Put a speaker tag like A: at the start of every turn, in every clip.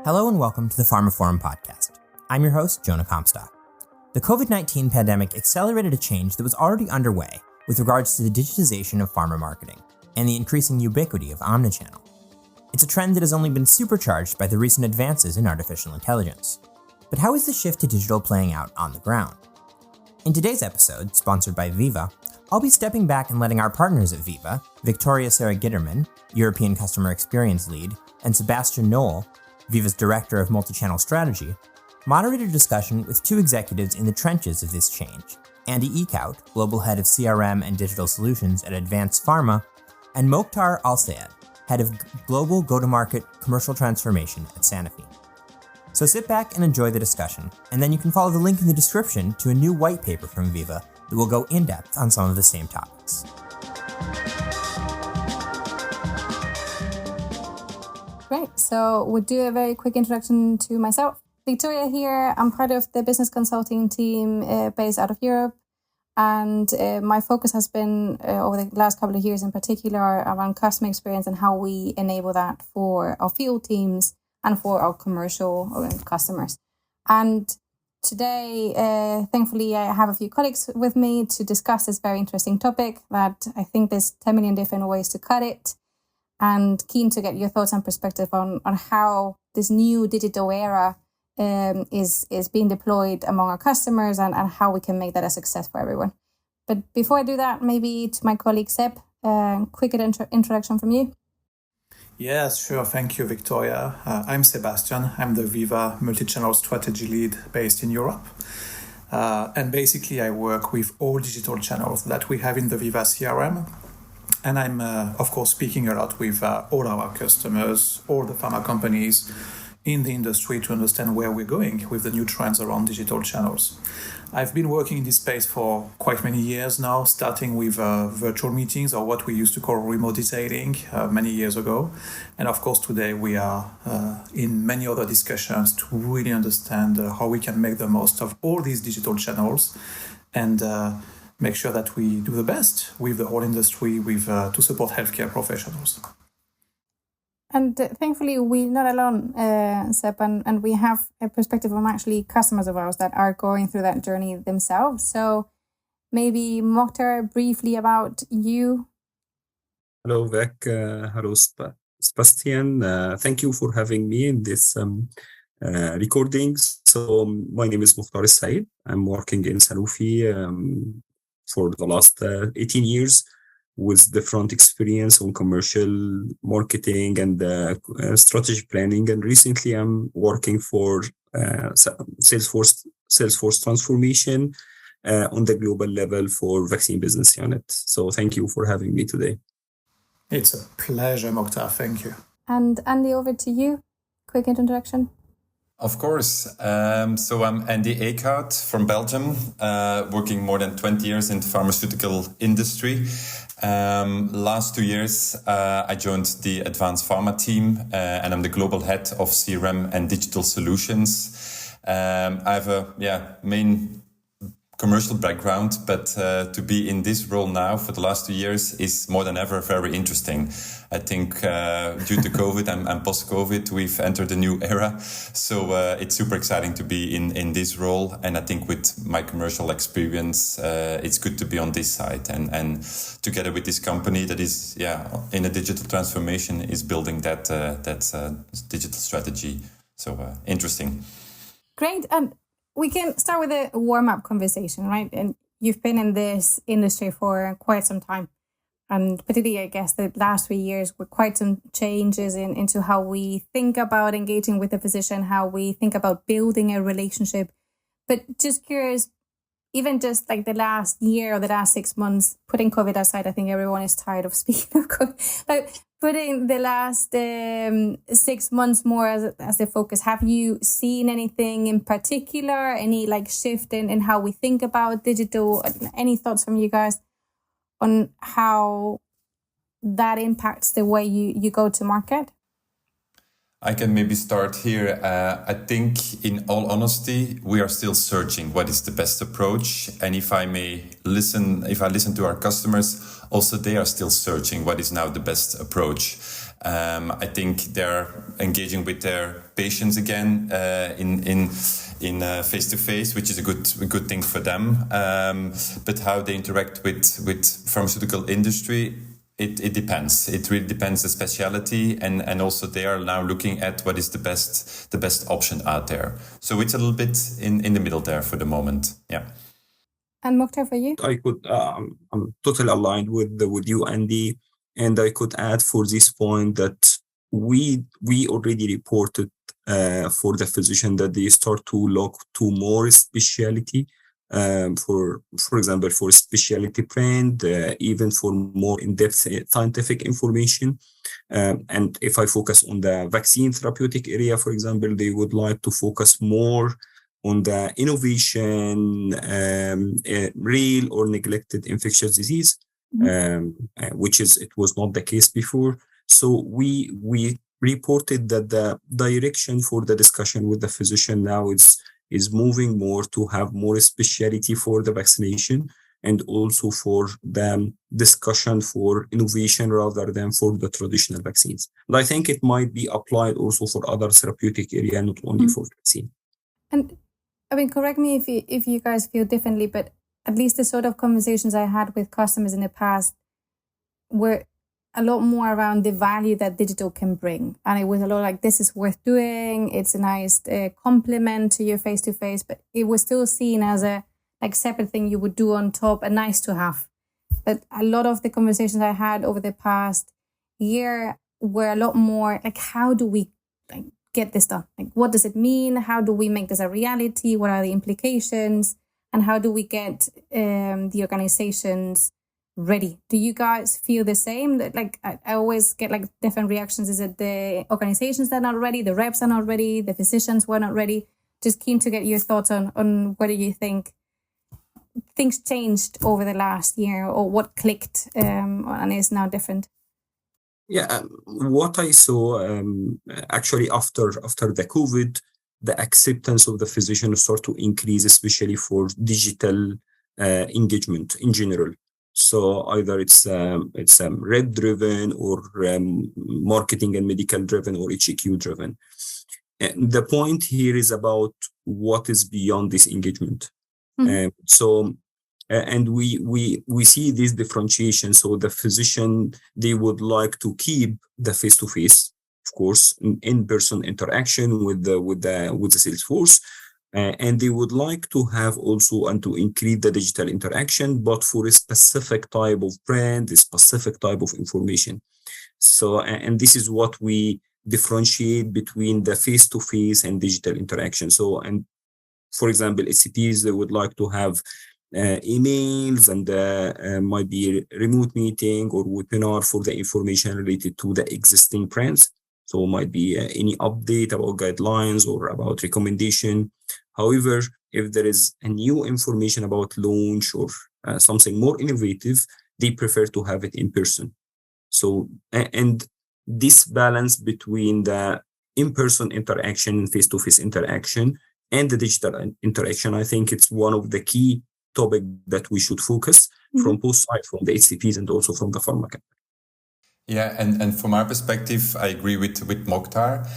A: Hello and welcome to the Pharma Forum podcast. I'm your host, Jonah Comstock. The COVID-19 pandemic accelerated a change that was already underway with regards to the digitization of pharma marketing and the increasing ubiquity of Omnichannel. It's a trend that has only been supercharged by the recent advances in artificial intelligence. But how is the shift to digital playing out on the ground? In today's episode, sponsored by Veeva, I'll be stepping back and letting our partners at Veeva, Victoria Sarah Gitterman, European Customer Experience Lead, and Sebastian Knoll, Veeva's Director of Multi-Channel Strategy, moderate a discussion with two executives in the trenches of this change, Andy Eekhout, Global Head of CRM and Digital Solutions at ADVANZ Pharma, and Mokhtar Al-Sayed, Head of Global Go-to-Market Commercial Transformation at Sanofi. So sit back and enjoy the discussion, and then you can follow the link in the description to a new white paper from Veeva that will go in-depth on some of the same topics.
B: Great. So we'll do a very quick introduction to myself. Victoria here. I'm part of the business consulting team based out of Europe. And my focus has been over the last couple of years in particular around customer experience and how we enable that for our field teams and for our commercial customers. And today, thankfully, I have a few colleagues with me to discuss this very interesting topic that I think there's 10 million different ways to cut it. And keen to get your thoughts and perspective on how this new digital era is being deployed among our customers and how we can make that a success for everyone. But before I do that, maybe to my colleague Seb, quick introduction from you.
C: Yes, sure. Thank you, Victoria. I'm Sebastian. I'm the Veeva Multi-Channel Strategy Lead based in Europe. And basically, I work with all digital channels that we have in the Veeva CRM. And I'm, of course, speaking a lot with all our customers, all the pharma companies in the industry to understand where we're going with the new trends around digital channels. I've been working in this space for quite many years now, starting with virtual meetings or what we used to call remote detailing many years ago. And of course, today we are in many other discussions to really understand how we can make the most of all these digital channels and make sure that we do the best with the whole industry to support healthcare professionals.
B: And thankfully, we're not alone, Seb, and we have a perspective from actually customers of ours that are going through that journey themselves. So maybe Mokhtar, briefly about you.
D: Hello, Vic. Hello, Sebastian. Thank you for having me in this recording. So my name is Mokhtar Al-Sayed. I'm working in Sanofi for the last 18 years with different experience on commercial marketing and strategy planning. And recently I'm working for Salesforce transformation on the global level for vaccine business unit. So thank you for having me today.
C: It's a pleasure, Mokhtar. Thank you.
B: And Andy, over to you. Quick introduction.
E: Of course. So I'm Andy Eekhout from Belgium, working more than 20 years in the pharmaceutical industry. Last 2 years, I joined the ADVANZ Pharma team, and I'm the global head of CRM and digital solutions. I have a main commercial background, but to be in this role now for the last 2 years is more than ever very interesting. I think due to COVID and post-COVID, we've entered a new era. So it's super exciting to be in this role. And I think with my commercial experience, it's good to be on this side. And together with this company that is in a digital transformation is building that digital strategy. So interesting.
B: Great. We can start with a warm-up conversation, right? And you've been in this industry for quite some time. And particularly, I guess, the last 3 years were quite some changes into how we think about engaging with the physician, how we think about building a relationship. But just curious, even just like the last year or the last 6 months, putting COVID aside, I think everyone is tired of speaking of COVID. But putting the last 6 months more as the focus, have you seen anything in particular, any like shift in how we think about digital? Any thoughts from you guys on how that impacts the way you go to market?
E: I can maybe start here. I think, in all honesty, we are still searching what is the best approach. And if I listen to our customers, also they are still searching what is now the best approach. I think they're engaging with their patients again in face to face, which is a good thing for them. But how they interact with pharmaceutical industry, it depends. It really depends the specialty, and also they are now looking at what is the best option out there. So it's a little bit in the middle there for the moment. Yeah.
B: And Mukhtar, for you?
D: I'm totally aligned with you, Andy, and I could add for this point that we already reported for the physician that they start to look to more specialty. For example, for specialty brand, even for more in-depth scientific information. And if I focus on the vaccine therapeutic area, for example, they would like to focus more on the innovation, real or neglected infectious disease, which it was not the case before. So we reported that the direction for the discussion with the physician now is moving more to have more specialty for the vaccination, and also for the discussion for innovation rather than for the traditional vaccines. And I think it might be applied also for other therapeutic area, not only for vaccine.
B: And I mean, correct me if you guys feel differently, but at least the sort of conversations I had with customers in the past were a lot more around the value that digital can bring. And it was a lot like, this is worth doing. It's a nice complement to your face-to-face, but it was still seen as a separate thing you would do on top, a nice to have. But a lot of the conversations I had over the past year were a lot more like, how do we get this done? Like, what does it mean? How do we make this a reality? What are the implications? And how do we get the organizations ready? Do you guys feel the same? Like, I always get different reactions. Is it the organizations that are not ready, the reps are not ready, the physicians were not ready? Just keen to get your thoughts on whether you think things changed over the last year, or what clicked and is now different.
D: Yeah, what I saw actually after the COVID, the acceptance of the physician start to increase, especially for digital engagement in general. So either it's rep driven, or marketing and medical driven, or HEQ driven. And the point here is about what is beyond this engagement. And we see this differentiation. So the physician, they would like to keep the face-to-face, of course, in-person interaction with the sales force. And they would like to have also and to increase the digital interaction, but for a specific type of brand, a specific type of information. So, and this is what we differentiate between the face-to-face and digital interaction. So, and for example, HCPs, they would like to have emails and might be a remote meeting or webinar for the information related to the existing brands. So it might be any update about guidelines or about recommendation. However, if there is a new information about launch or something more innovative, they prefer to have it in person. So, and this balance between the in-person interaction, face-to-face interaction, and the digital interaction, I think it's one of the key topics that we should focus from both sides, from the HCPs and also from the pharma company.
E: Yeah, and from our perspective, I agree with Mokhtar.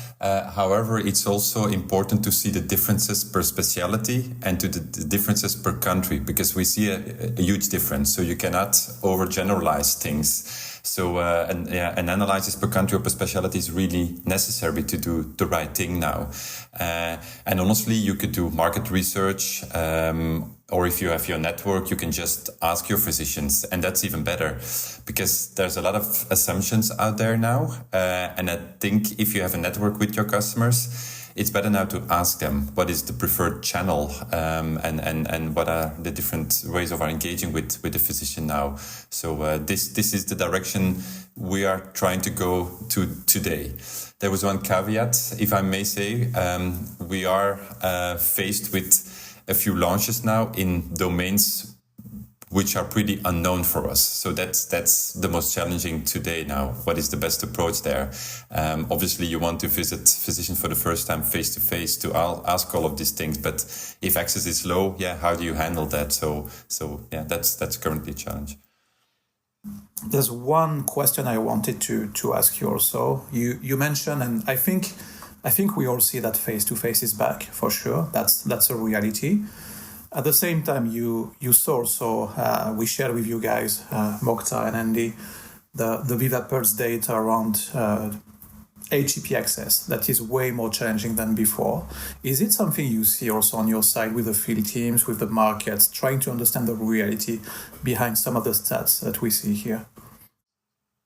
E: However, it's also important to see the differences per specialty and to the differences per country, because we see a huge difference. So you cannot overgeneralize things. So an analysis per country or per specialty is really necessary to do the right thing now. And honestly, you could do market research, or if you have your network, you can just ask your physicians, and that's even better, because there's a lot of assumptions out there now. And I think if you have a network with your customers, it's better now to ask them what is the preferred channel, and what are the different ways of engaging with the physician now. So this is the direction we are trying to go to today. There was one caveat, if I may say. We are faced with a few launches now in domains which are pretty unknown for us. So that's the most challenging today now. What is the best approach there? Obviously, you want to visit physicians for the first time face to face to ask all of these things. But if access is low, how do you handle that? So that's currently a challenge.
C: There's one question I wanted to ask you also. You mentioned, and I think we all see that face-to-face is back for sure. That's a reality. At the same time, you saw also, we shared with you guys, Mokhtar and Andy, the Viva Pulse data around HCP access that is way more challenging than before. Is it something you see also on your side with the field teams, with the markets, trying to understand the reality behind some of the stats that we see here?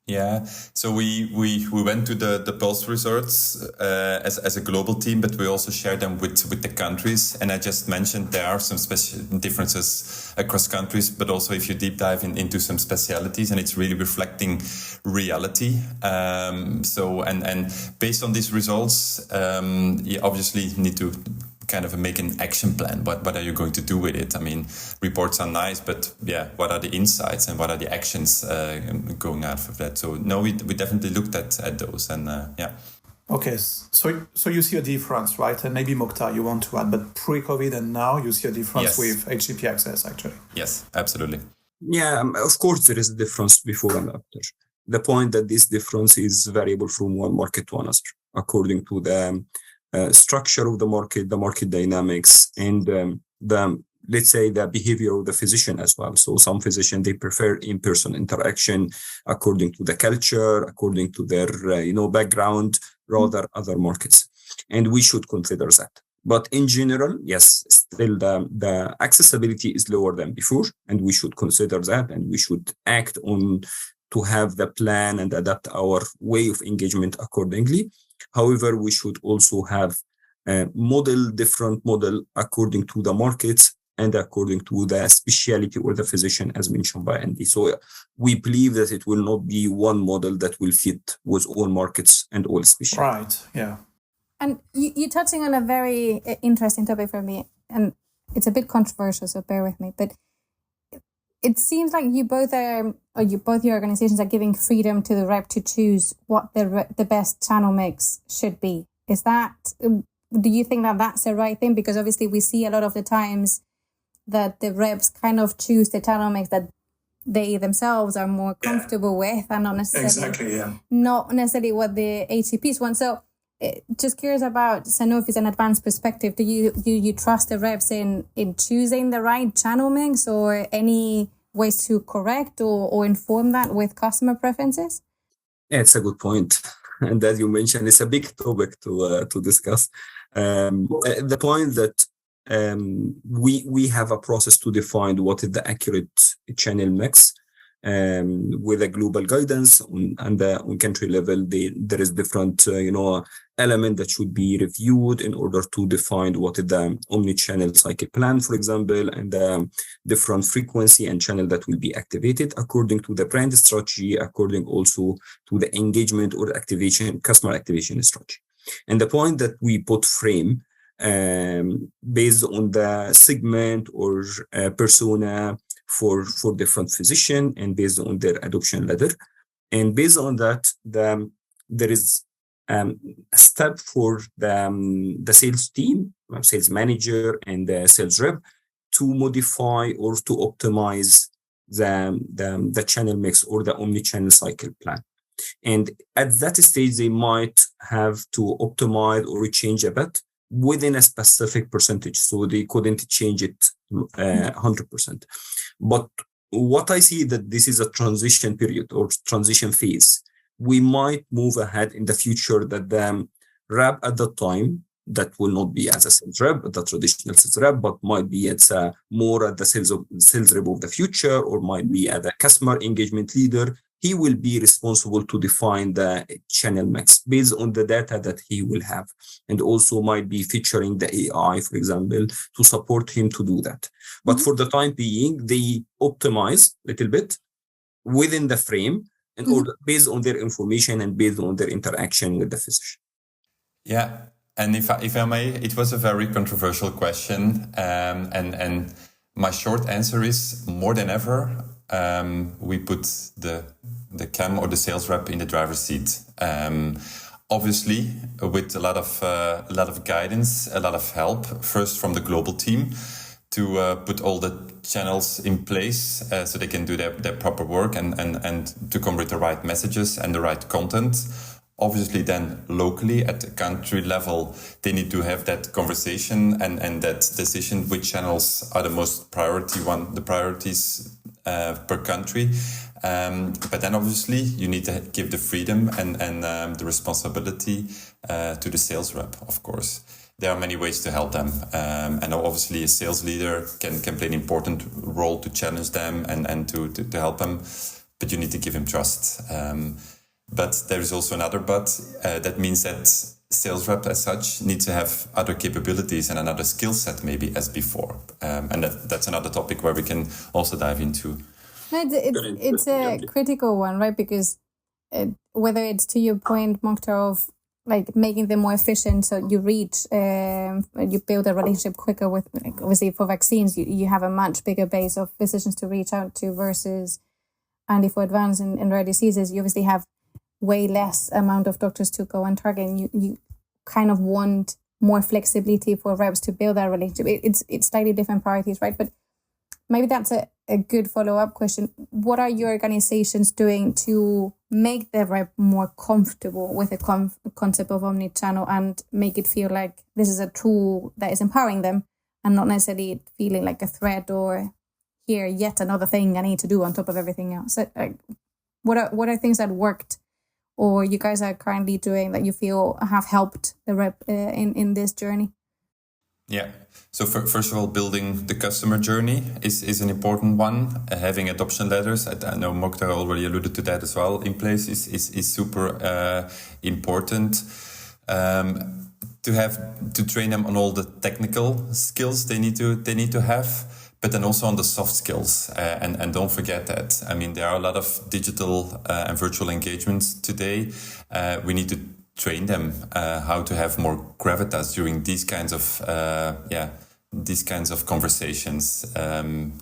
E: Yeah, so we went to the Pulse results as a global team, but we also shared them with the countries. And I just mentioned there are some special differences across countries, but also if you deep dive into some specialities, and it's really reflecting reality. So based on these results, you obviously need to kind of make an action plan. What are you going to do with it? I mean, reports are nice, but what are the insights and what are the actions going out of that? So no, we definitely looked at those, and
C: Okay, so you see a difference, right? And maybe Mokhtar, you want to add, but pre-COVID and now you see a difference with HCP access, actually.
E: Yes, absolutely.
D: Yeah, of course there is a difference before and after. The point that this difference is variable from one market to another, according to the structure of the market dynamics, and the let's say the behavior of the physician as well. So some physicians, they prefer in-person interaction according to the culture, according to their background, rather other markets, and we should consider that. But in general, yes, still the accessibility is lower than before, and we should consider that, and we should act on to have the plan and adapt our way of engagement accordingly. However, we should also have a different model according to the markets and according to the specialty or the physician, as mentioned by Andy. So we believe that it will not be one model that will fit with all markets and all specialties.
C: Right, yeah.
B: And you're touching on a very interesting topic for me, and it's a bit controversial, so bear with me. But it seems like both your organizations are giving freedom to the rep to choose what the best channel mix should be. Do you think that that's the right thing? Because obviously we see a lot of the times that the reps kind of choose the channel mix that they themselves are more comfortable with, and not necessarily what the HCPs want. So just curious about Sanofi's and ADVANZ perspective. Do you trust the reps in choosing the right channel mix, or any ways to correct or inform that with customer preferences?
D: Yeah, it's a good point. And as you mentioned, it's a big topic to discuss. The point that we have a process to define what is the accurate channel mix, with a global guidance on country level. There is different element that should be reviewed in order to define what is the omnichannel cycle plan, for example, and the different frequency and channel that will be activated according to the brand strategy, according also to the engagement or customer activation strategy. And the point that we put frame based on the segment or persona for different physician, and based on their adoption ladder, and based on that, there is a step for the sales team, sales manager, and the sales rep to modify or to optimize the channel mix or the omnichannel cycle plan. And at that stage, they might have to optimize or change a bit within a specific percentage, so they couldn't change it 100%. But what I see that this is a transition period or transition phase. We might move ahead in the future that the rep at that time, that will not be as a sales rep, the traditional sales rep, but might be more at the sales rep of the future, or might be at a customer engagement leader. He will be responsible to define the channel mix based on the data that he will have, and also might be featuring the AI, for example, to support him to do that. But for the time being, they optimize a little bit within the frame in order, based on their information and based on their interaction with the physician.
E: Yeah, and if I may, it was a very controversial question, and My short answer is more than ever, we put the CAM or the sales rep in the driver's seat. Obviously, with a lot of guidance, a lot of help, first from the global team to put all the channels in place so they can do their proper work and to come with the right messages and the right content. Obviously, then locally at the country level, they need to have that conversation and that decision which channels are the most priorities per country. But then obviously you need to give the freedom and the responsibility to the sales rep, of course. There are many ways to help them. And obviously a sales leader can play an important role to challenge them and to help them, but you need to give him trust. But there is also another but. That means that sales rep as such need to have other capabilities and another skill set maybe as before. And that's another topic where we can also dive into.
B: No, it's a critical one, right? Because whether it's to your point, Mokhtar, of like making them more efficient, so you you build a relationship quicker with, like, obviously for vaccines, you have a much bigger base of physicians to reach out to versus, and for ADVANZ in rare diseases, you obviously have way less amount of doctors to go and target. And you kind of want more flexibility for reps to build that relationship. It's slightly different priorities, right? But maybe that's a good follow-up question. What are your organizations doing to make the rep more comfortable with the concept of omnichannel and make it feel like this is a tool that is empowering them and not necessarily feeling like a threat or here, yet another thing I need to do on top of everything else? So, what are things that worked or you guys are currently doing that you feel have helped the rep in this journey?
E: Yeah. So first of all, building the customer journey is an important one. Having adoption letters, I know Mokhtar already alluded to that as well, in place is super important. To train them on all the technical skills they need to have, but then also on the soft skills. And don't forget that. I mean, there are a lot of digital and virtual engagements today. We need to train them how to have more gravitas during these kinds of conversations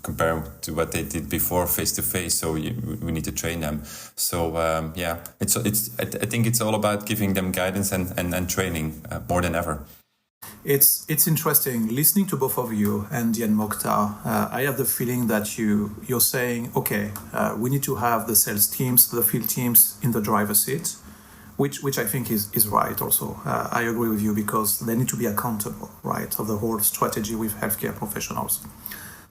E: compared to what they did before face to face. So we need to train them. So I think it's all about giving them guidance and training more than ever.
C: It's interesting listening to both of you, Andy and Mokhtar. I have the feeling that you're saying, okay, we need to have the sales teams, the field teams in the driver's seat. Which I think is right also. I agree with you because they need to be accountable, right, of the whole strategy with healthcare professionals.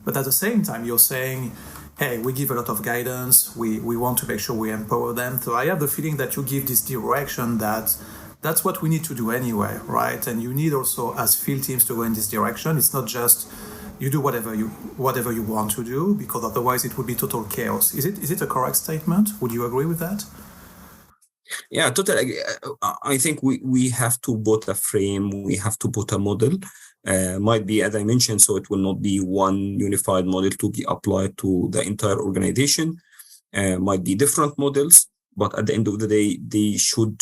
C: But at the same time, you're saying, hey, we give a lot of guidance, we want to make sure we empower them. So I have the feeling that you give this direction that's what we need to do anyway, right? And you need also as field teams to go in this direction. It's not just you do whatever you want to do, because otherwise it would be total chaos. Is it a correct statement? Would you agree with that?
D: Yeah, totally. I think we have to put a frame, we have to put a model. Might be, as I mentioned, so it will not be one unified model to be applied to the entire organization. Might be different models, but at the end of the day, they should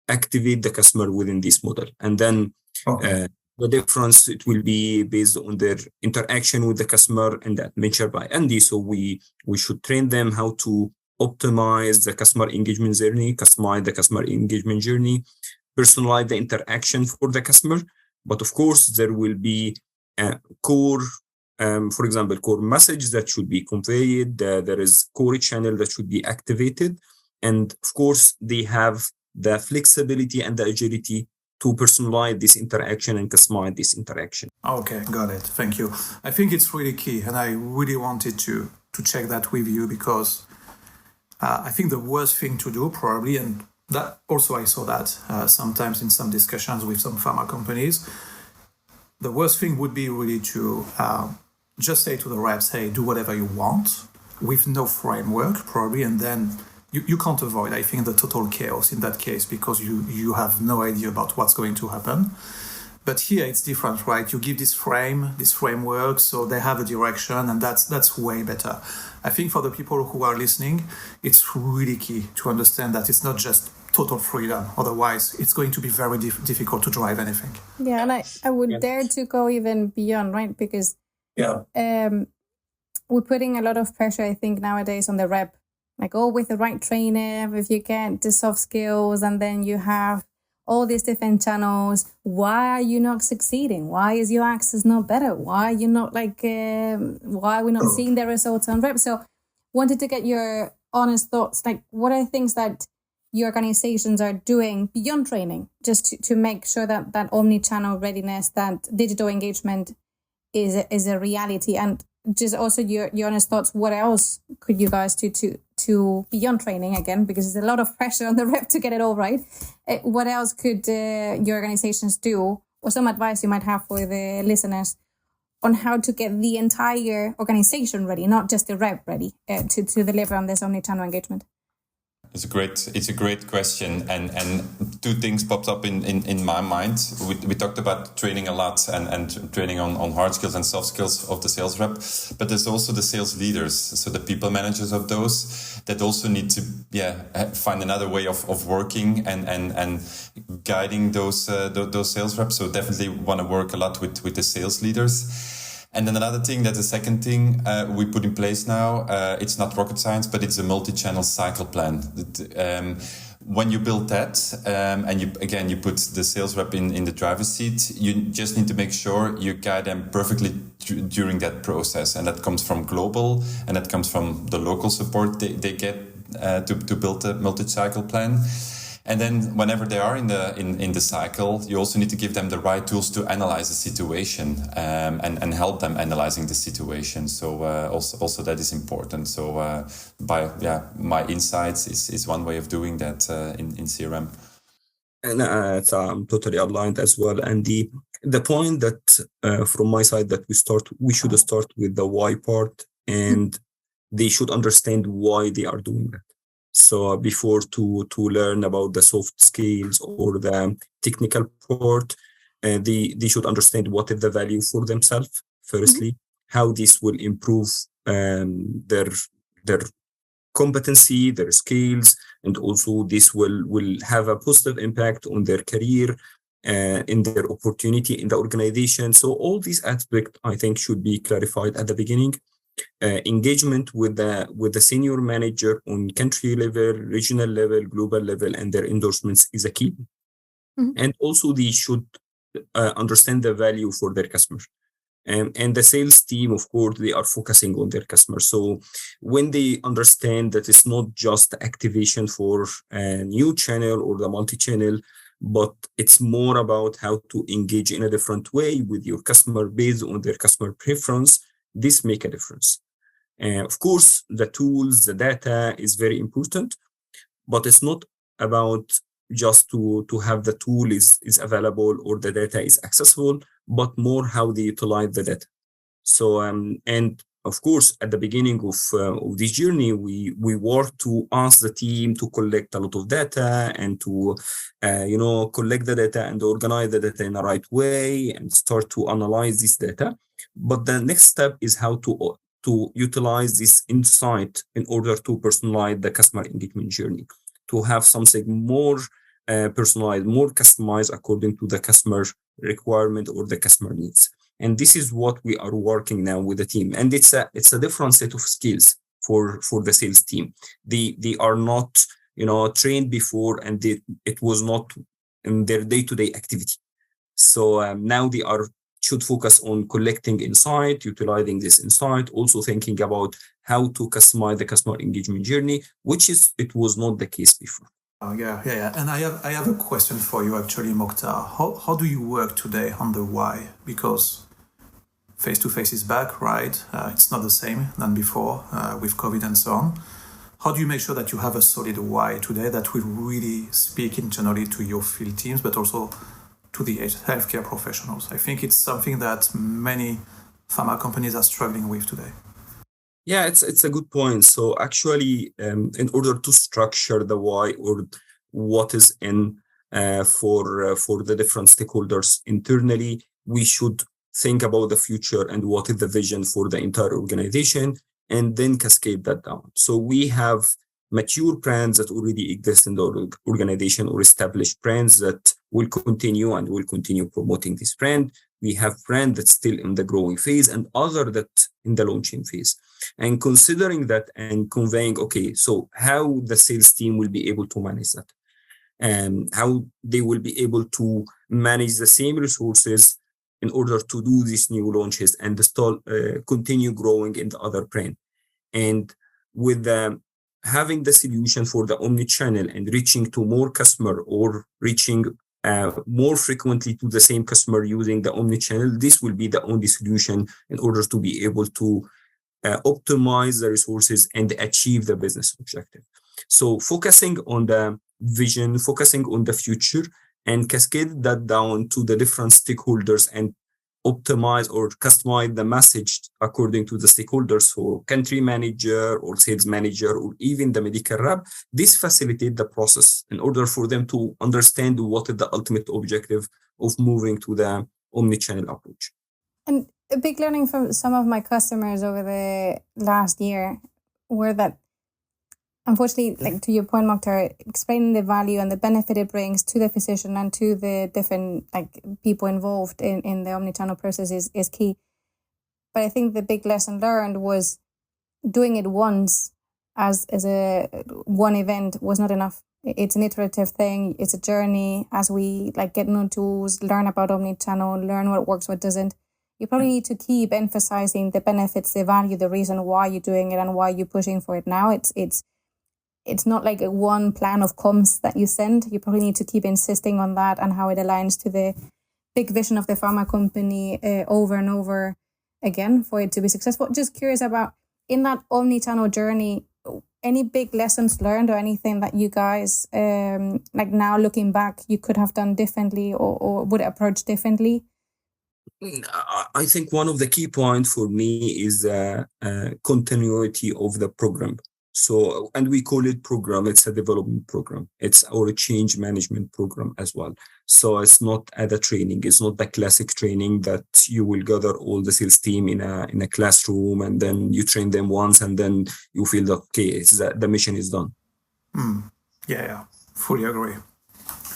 D: activate the customer within this model. And then the difference, it will be based on their interaction with the customer, and that mentioned by Andy. So we should train them how to optimize the customer engagement journey, customize the customer engagement journey, personalize the interaction for the customer. But of course, there will be a core, for example, core message that should be conveyed. There is core channel that should be activated. And of course, they have the flexibility and the agility to personalize this interaction and customize this interaction.
C: Okay, got it. Thank you. I think it's really key. And I really wanted to check that with you because I think the worst thing to do probably, and that also I saw that sometimes in some discussions with some pharma companies, the worst thing would be really to just say to the reps, hey, do whatever you want with no framework probably, and then you can't avoid, I think, the total chaos in that case because you have no idea about what's going to happen. But here it's different, right? You give this framework, so they have a direction, and that's way better. I think for the people who are listening, it's really key to understand that it's not just total freedom. Otherwise, it's going to be very difficult to drive anything.
B: Yeah, and I would dare to go even beyond, right? Because we're putting a lot of pressure, I think, nowadays on the rep. Like, oh, with the right trainer, if you get the soft skills and then you have all these different channels, why are you not succeeding? Why is your access not better? Why are you not why are we not seeing the results on rep? So wanted to get your honest thoughts. Like, what are things that your organizations are doing beyond training just to make sure that that omni-channel readiness, that digital engagement is a reality? And just also your honest thoughts, what else could you guys do to beyond training again, because there's a lot of pressure on the rep to get it all right. What else could your organizations do, or some advice you might have for the listeners on how to get the entire organization ready, not just the rep ready, to deliver on this omni-channel engagement?
E: It's a great question, and two things popped up in my mind. We talked about training a lot and training on hard skills and soft skills of the sales rep, but there's also the sales leaders, so the people managers of those that also need to find another way of working and guiding those sales reps. So definitely want to work a lot with the sales leaders. And then another thing, that's the second thing we put in place now. It's not rocket science, but it's a multi-channel cycle plan. When you build that, and you put the sales rep in the driver's seat, you just need to make sure you guide them perfectly during that process. And that comes from global, and that comes from the local support they get to build a multi-cycle plan. And then whenever they are in the cycle, you also need to give them the right tools to analyze the situation and help them analyzing the situation. So also that is important. So my insights is one way of doing that in CRM.
D: And I'm totally aligned as well. And the point that from my side that we should start with the why part, and they should understand why they are doing that. So before to learn about the soft skills or the technical part, they should understand what is the value for themselves. Firstly, how this will improve their competency, their skills, and also this will have a positive impact on their career, in their opportunity in the organization. So all these aspects, I think, should be clarified at the beginning. Engagement with the senior manager on country level, regional level, global level, and their endorsements is a key. And also they should understand the value for their customers. And the sales team, of course, they are focusing on their customers. So when they understand that it's not just activation for a new channel or the multi-channel, but it's more about how to engage in a different way with your customer based on their customer preference, this make a difference. Of course, the tools, the data is very important, but it's not about just to have the tool is available or the data is accessible, but more how they utilize the data. So, and of course, at the beginning of this journey, we work to ask the team to collect a lot of data and to, collect the data and organize the data in the right way and start to analyze this data. But the next step is how to utilize this insight in order to personalize the customer engagement journey, to have something more personalized, more customized according to the customer requirement or the customer needs. And this is what we are working now with the team. And it's a different set of skills for the sales team. They are not, trained before, and it was not in their day-to-day activity. So now they should focus on collecting insight, utilizing this insight, also thinking about how to customize the customer engagement journey, it was not the case before.
C: Yeah. And I have a question for you, actually, Mokhtar. How do you work today on the why? Because face-to-face is back, right? It's not the same than before with COVID and so on. How do you make sure that you have a solid why today that will really speak internally to your field teams, but also to the healthcare professionals? I think it's something that many pharma companies are struggling with today.
D: Yeah, it's a good point. So actually, in order to structure the why or what is in for the different stakeholders internally, we should think about the future and what is the vision for the entire organization, and then cascade that down. So we have mature brands that already exist in the organization or established brands that will continue promoting this brand. We have brand that's still in the growing phase and other that in the launching phase. And considering that and conveying, okay, so how the sales team will be able to manage that, and how they will be able to manage the same resources in order to do these new launches and still continue growing in the other brand. And with having the solution for the omnichannel and reaching to more customer or reaching more frequently to the same customer using the omnichannel, this will be the only solution in order to be able to optimize the resources and achieve the business objective. So focusing on the vision, focusing on the future, and cascade that down to the different stakeholders and optimize or customize the message according to the stakeholders, so country manager or sales manager or even the medical rep. This facilitates the process in order for them to understand what is the ultimate objective of moving to the omnichannel approach.
B: And a big learning from some of my customers over the last year were that, unfortunately, like to your point, Mokhtar, explaining the value and the benefit it brings to the physician and to the different people involved in the omnichannel process is key. But I think the big lesson learned was doing it once as a one event was not enough. It's an iterative thing. It's a journey as we get new tools, learn about omnichannel, learn what works, what doesn't. You probably need to keep emphasizing the benefits, the value, the reason why you're doing it and why you're pushing for it now. It's not like a one plan of comms that you send. You probably need to keep insisting on that and how it aligns to the big vision of the pharma company over and over again for it to be successful. Just curious about, in that omnichannel journey, any big lessons learned or anything that you guys, now looking back, you could have done differently or would approach differently?
D: I think one of the key points for me is continuity of the program. So, and we call it program, it's a development program. It's our change management program as well. So it's not at a training. It's not the classic training that you will gather all the sales team in a classroom and then you train them once and then you feel that, okay, the mission is done.
C: Yeah, fully agree.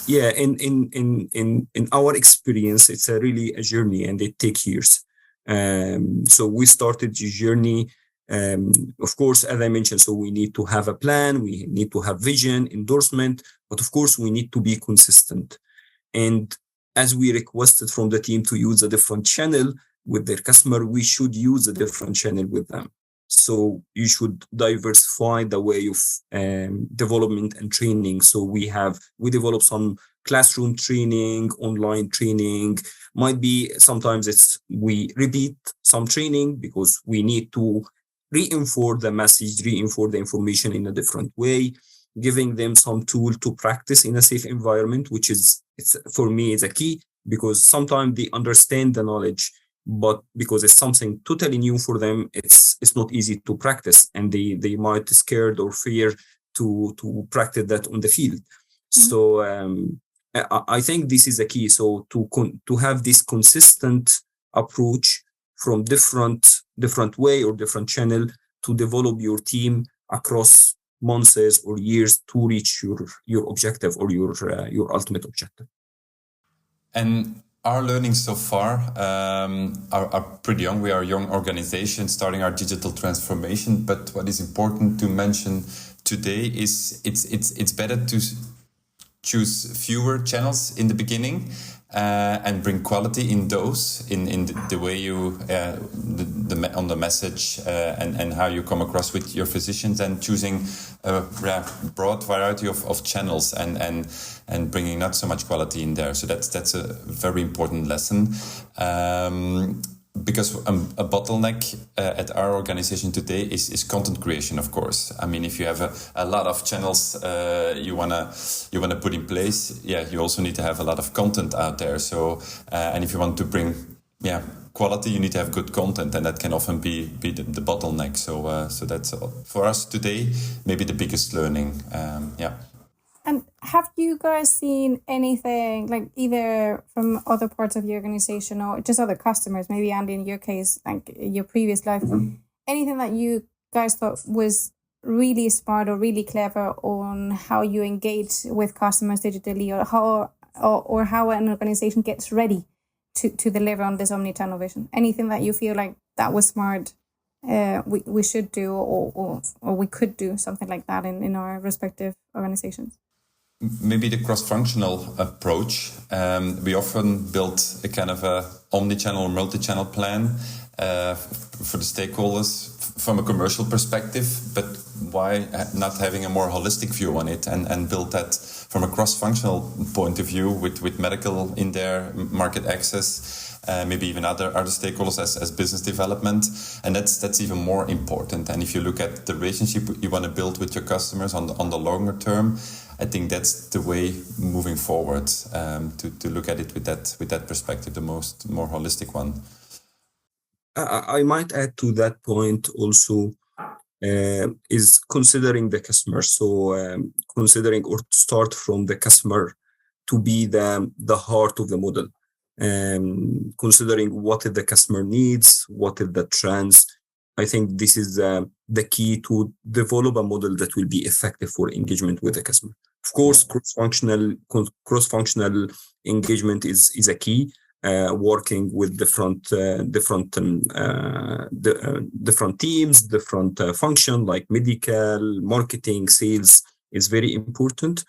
D: Yeah, in our experience, it's really a journey and it takes years. So we started the journey. Of course, as I mentioned, so we need to have a plan, we need to have vision, endorsement, but of course we need to be consistent. And as we requested from the team to use a different channel with their customer, we should use a different channel with them. So you should diversify the way of development and training. So we develop some classroom training, online training. Might be sometimes we repeat some training because we need to reinforce the message, reinforce the information in a different way, giving them some tool to practice in a safe environment, which for me is a key, because sometimes they understand the knowledge, but because it's something totally new for them, it's not easy to practice, and they might be scared or fear to practice that on the field. Mm-hmm. So I think this is a key. So to have this consistent approach from different way or different channel to develop your team across months or years to reach your objective or your ultimate objective.
E: And our learnings so far are pretty young. We are a young organization starting our digital transformation. But what is important to mention today is it's better to choose fewer channels in the beginning and bring quality in those, in the way you on the message and how you come across with your physicians, and choosing a broad variety of channels and bringing not so much quality in there. So that's a very important lesson. Because a bottleneck at our organization today is content creation, of course. I mean, if you have a lot of channels you wanna put in place, you also need to have a lot of content out there. So and if you want to bring quality, you need to have good content, and that can often be the bottleneck. So that's for us today maybe the biggest learning.
B: And have you guys seen anything, like either from other parts of your organization or just other customers, maybe Andy, in your case, like your previous life, anything that you guys thought was really smart or really clever on how you engage with customers digitally, or how an organization gets ready to deliver on this omnichannel vision? Anything that you feel like that was smart? we should do or we could do something like that in our respective organizations?
E: Maybe the cross-functional approach. We often build a kind of a omnichannel or multi-channel plan for the stakeholders from a commercial perspective, but why not having a more holistic view on it and build that from a cross-functional point of view with medical in there, market access, maybe even other stakeholders as business development, and that's even more important. And if you look at the relationship you want to build with your customers on the longer term, I think that's the way moving forward, to look at it with that perspective, the more holistic one.
D: I might add to that point also is considering the customer. So considering or start from the customer to be the heart of the model. Considering what the customer needs, what are the trends. I think this is the key to develop a model that will be effective for engagement with the customer. Of course, cross-functional engagement is a key. Working with different teams, different function like medical, marketing, sales is very important.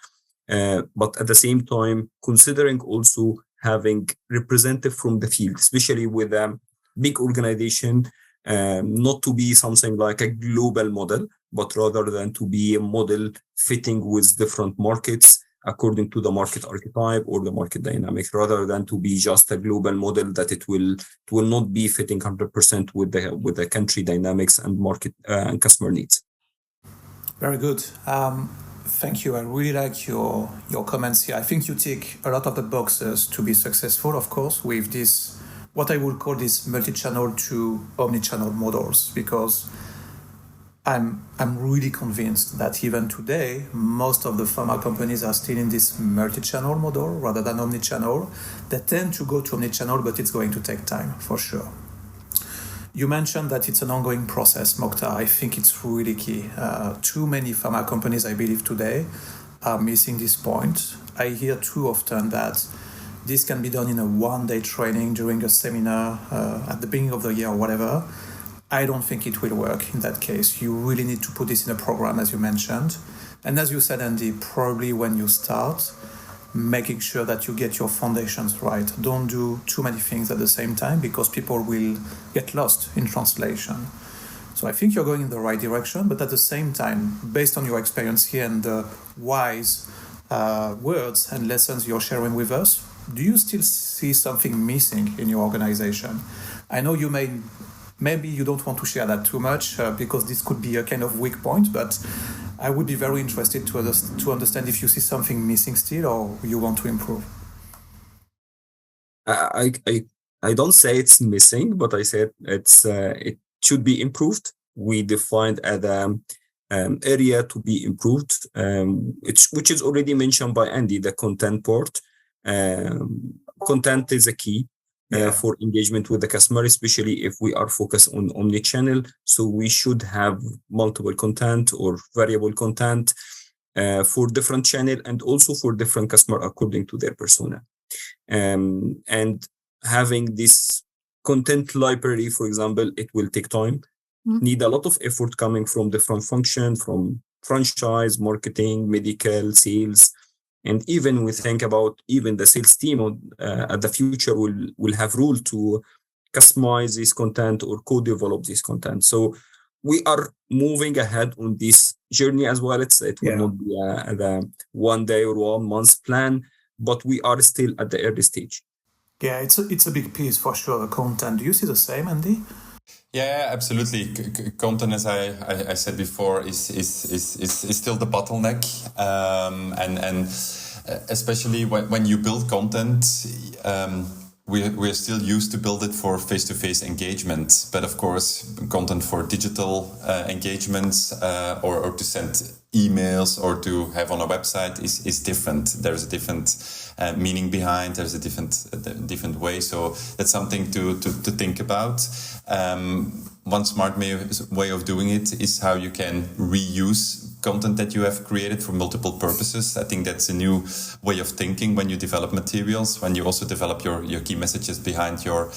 D: But at the same time, considering also having representative from the field, especially with a big organization, not to be something like a global model, but rather than to be a model fitting with different markets according to the market archetype or the market dynamics, rather than to be just a global model that it will not be fitting 100% with the country dynamics and market and customer needs.
C: Very good. Thank you. I really like your comments here. I think you tick a lot of the boxes to be successful, of course, with this, what I would call this multi-channel to omni-channel models, because I'm really convinced that even today, most of the pharma companies are still in this multi-channel model rather than omni-channel. They tend to go to omni-channel, but it's going to take time for sure. You mentioned that it's an ongoing process, Mokhtar. I think it's really key. Too many pharma companies, I believe, today are missing this point. I hear too often that this can be done in a one-day training during a seminar at the beginning of the year or whatever. I don't think it will work in that case. You really need to put this in a program, as you mentioned. And as you said, Andy, probably when you start, making sure that you get your foundations right. Don't do too many things at the same time because people will get lost in translation. So I think you're going in the right direction, but at the same time, based on your experience here and the wise words and lessons you're sharing with us, do you still see something missing in your organization? I know you maybe you don't want to share that too much because this could be a kind of weak point, but I would be very interested to understand if you see something missing still or you want to improve.
D: I don't say it's missing, but I said it should be improved. We defined as area to be improved, which is already mentioned by Andy, the content part. Content is a key for engagement with the customer, especially if we are focused on omnichannel. So we should have multiple content or variable content for different channel and also for different customer according to their persona. And having this content library, for example, it will take time. Need a lot of effort coming from different functions, from franchise, marketing, medical, sales. And even we think about even the sales team at the future will have role to customize this content or co-develop this content. So we are moving ahead on this journey as well. It will not be a 1 day or 1 month plan, but we are still at the early stage.
C: Yeah, it's a big piece for sure, the content. Do you see the same, Andy?
E: Yeah, absolutely. Content, as I said before, is still the bottleneck, and especially when you build content, we're still used to build it for face-to-face engagement. But of course, content for digital engagements or to send emails or to have on a website is different. There's a different meaning behind. There's a different way. So that's something to think about. One smart way of doing it is how you can reuse content that you have created for multiple purposes. I think that's a new way of thinking when you develop materials, when you also develop your key messages behind your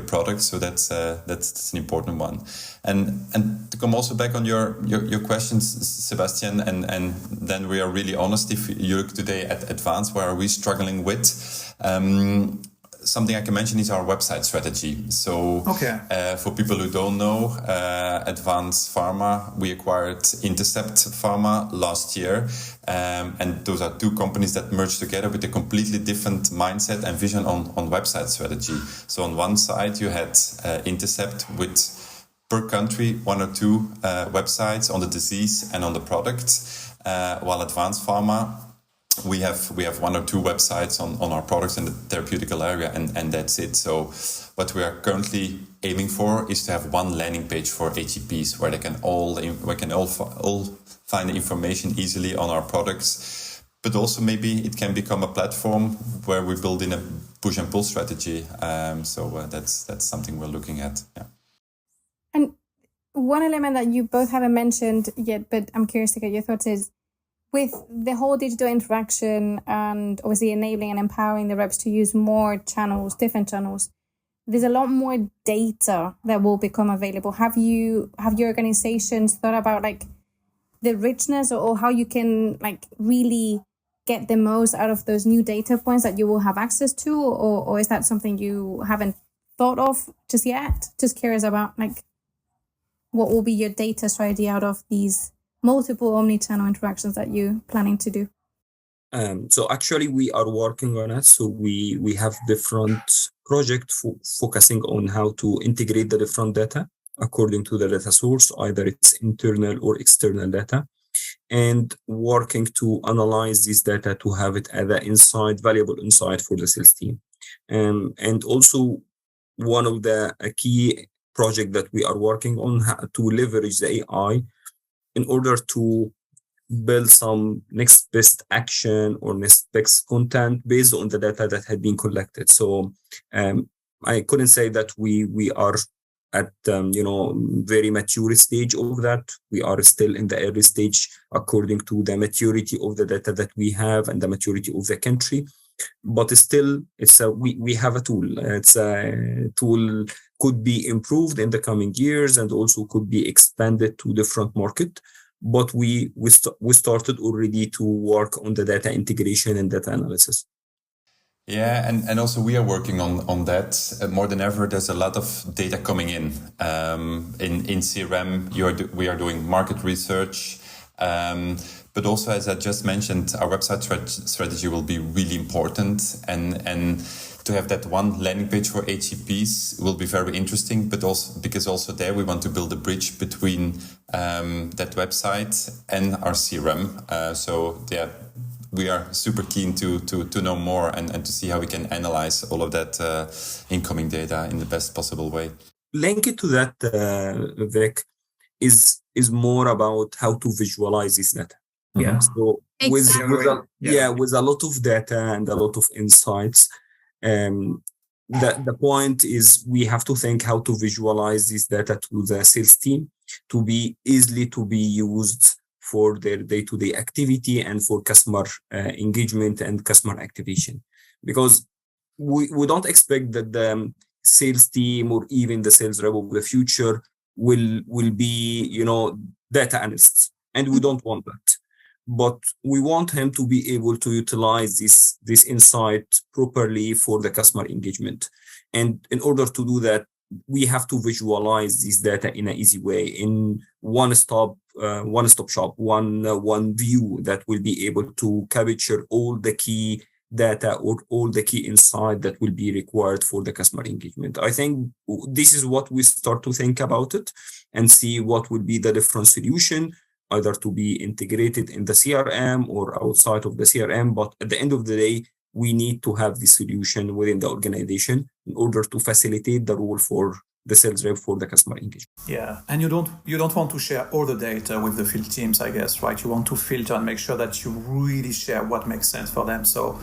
E: product. So that's an important one. And to come also back on your questions, Sebastian, and then we are really honest. If you look today at ADVANZ, where are we struggling with? Something I can mention is our website strategy. So for people who don't know, ADVANZ Pharma, we acquired Intercept Pharma last year. And those are two companies that merged together with a completely different mindset and vision on website strategy. So on one side, you had Intercept with per country 1 or 2 websites on the disease and on the product, while ADVANZ Pharma, we have 1 or 2 websites on our products in the therapeutical area, and that's it. So what we are currently aiming for is to have one landing page for HCPs where they can all find the information easily on our products. But also maybe it can become a platform where we build in a push and pull strategy. So that's something we're looking at. Yeah.
B: And one element that you both haven't mentioned yet, but I'm curious to get your thoughts is, with the whole digital interaction and obviously enabling and empowering the reps to use more channels, different channels, there's a lot more data that will become available. Have your organizations thought about like the richness or how you can like really get the most out of those new data points that you will have access to, or is that something you haven't thought of just yet? Just curious about like what will be your data strategy out of these multiple omnichannel interactions that you're planning to do?
D: So actually we are working on it. So we have different projects focusing on how to integrate the different data according to the data source, either it's internal or external data, and working to analyze this data to have it as an valuable insight for the sales team. And also one of the key project that we are working on to leverage the AI in order to build some next best action or next best content based on the data that had been collected. So I couldn't say that we are at very mature stage of that. We are still in the early stage according to the maturity of the data that we have and the maturity of the country. But still, we have a tool. It's a tool could be improved in the coming years and also could be expanded to different market. But we started already to work on the data integration and data analysis.
E: Yeah, and also we are working on that more than ever. There's a lot of data coming in CRM. We are doing market research, but also, as I just mentioned, our website strategy will be really important, and to have that one landing page for HCPs will be very interesting. But also because also there we want to build a bridge between that website and our CRM. So yeah. We are super keen to know more and to see how we can analyze all of that incoming data in the best possible way.
D: Linked to that, Vic, is more about how to visualize this data.
F: Yeah.
D: So with a lot of data and a lot of insights, the point is we have to think how to visualize this data to the sales team to be easily to be used for their day-to-day activity and for customer engagement and customer activation. Because we don't expect that the sales team or even the sales rep of the future will be, data analysts. And we don't want that. But we want him to be able to utilize this insight properly for the customer engagement. And in order to do that, we have to visualize this data in an easy way, in one-stop shop, one view that will be able to capture all the key data or all the key insight that will be required for the customer engagement. I think this is what we start to think about it and see what would be the different solution, either to be integrated in the CRM or outside of the CRM. But at the end of the day, we need to have the solution within the organization in order to facilitate the role for the sales rep for the customer engagement.
C: Yeah, and you don't want to share all the data with the field teams, I guess, right? You want to filter and make sure that you really share what makes sense for them. So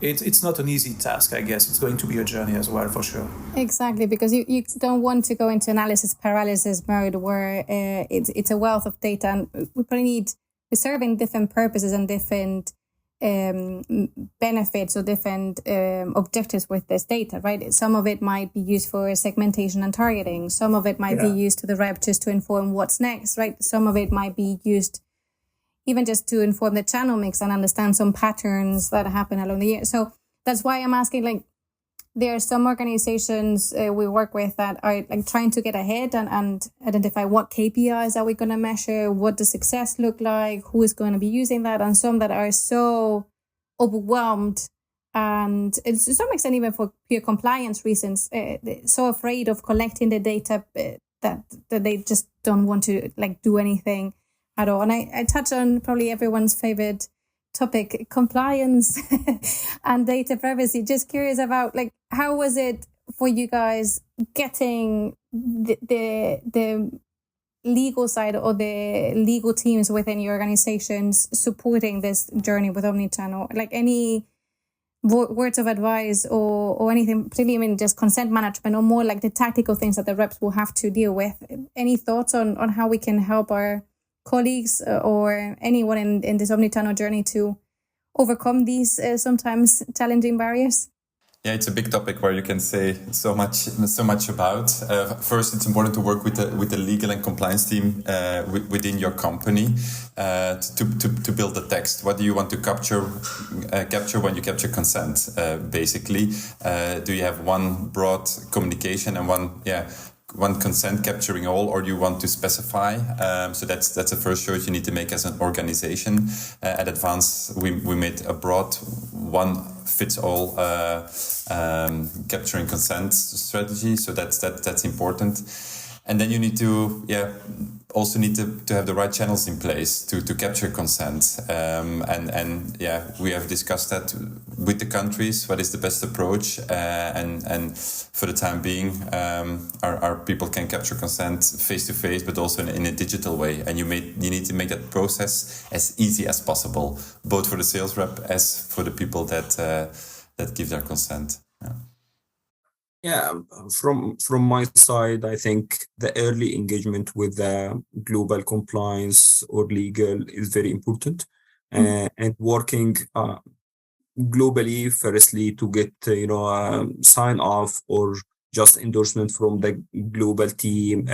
C: it's not an easy task, I guess. It's going to be a journey as well, for sure.
B: Exactly, because you don't want to go into analysis paralysis mode where it's a wealth of data, and we probably need, we're serving different purposes and different benefits or different objectives with this data, right? Some of it might be used for segmentation and targeting. Some of it might be used to the rep just to inform what's next, right? Some of it might be used even just to inform the channel mix and understand some patterns that happen along the year. So that's why I'm asking, like, there are some organizations we work with that are like trying to get ahead and identify what KPIs are we going to measure, what does success look like, who is going to be using that, and some that are so overwhelmed and to some extent even for pure compliance reasons, so afraid of collecting the data that they just don't want to like do anything at all. And I touch on probably everyone's favorite topic, compliance and data privacy. Just curious about, like, how was it for you guys getting the legal side or the legal teams within your organizations supporting this journey with Omnichannel? Like, any words of advice or anything, particularly, I mean, just consent management or more like the tactical things that the reps will have to deal with. Any thoughts on how we can help our colleagues or anyone in this Omnichannel journey to overcome these sometimes challenging barriers?
E: Yeah, it's a big topic where you can say so much about. First, it's important to work with the legal and compliance team within your company to build the text. What do you want to capture when you capture consent? Basically, do you have one broad communication and one consent capturing all, or do you want to specify? So that's the first choice you need to make as an organization. At ADVANZ, we made a broad one-fits-all capturing consent strategy. So that's important. And then you need to also need to have the right channels in place to capture consent. And we have discussed that with the countries. What is the best approach? And for the time being, our people can capture consent face to face, but also in a digital way. And you need to make that process as easy as possible, both for the sales rep as for the people that give their consent.
D: Yeah, from my side, I think the early engagement with the global compliance or legal is very important, and working globally, firstly, to get sign off or just endorsement from the global team,